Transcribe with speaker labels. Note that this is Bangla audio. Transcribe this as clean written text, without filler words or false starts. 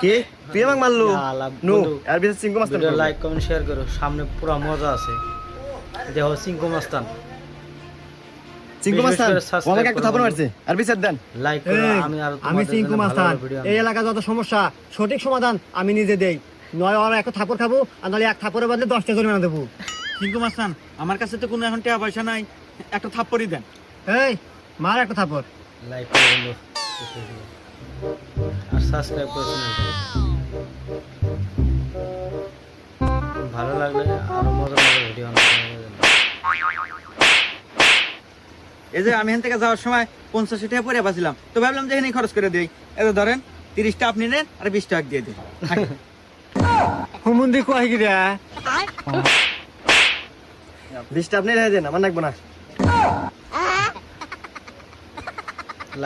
Speaker 1: কি তুই আমাকে মারলু নু আর বিশেষ সিংকু মাস্তান
Speaker 2: ভিডিও লাইক কমেন্ট শেয়ার করো সামনে পুরো মজা আছে দেখো সিংকু মাস্তান
Speaker 1: সিংকু মাস্তান
Speaker 2: subscribe
Speaker 1: আমাকে একটা থাপড় মারছে আর বিশেষ দেন
Speaker 2: লাইক করো
Speaker 3: আমি সিংকু মাস্তান এই এলাকা যত সমস্যা সঠিক সমাধান আমি নিজে দেই নয় আর একটা থাপড় খাবো আর নাহলে এক থাপড়ের বদলে 10টা জরিমানা দেবো
Speaker 4: সিংকু মাস্তান আমার কাছে তো কোনো এখন টাকা পয়সা নাই একটা থাপ্পড়ই দেন
Speaker 3: এই মার একটা থাপড়
Speaker 2: লাইক করে বন্ধু আর সাবস্ক্রাইব করে চ্যানেলটা ভালো লাগলে আরো মজার মজার ভিডিও
Speaker 4: এই যে আমি এখান থেকে যাওয়ার সময় 50 টাকা পরে বাঁচলাম তো ভাবলাম যে এখানেই খরচ করে দেই এত ধরেন 30টা আপনি নেন আর 20 টাকা দিয়ে দিন
Speaker 3: হুমুন্দি কয় কি রে
Speaker 1: 20টা আপনি রেখে দেন আমার লাগবে না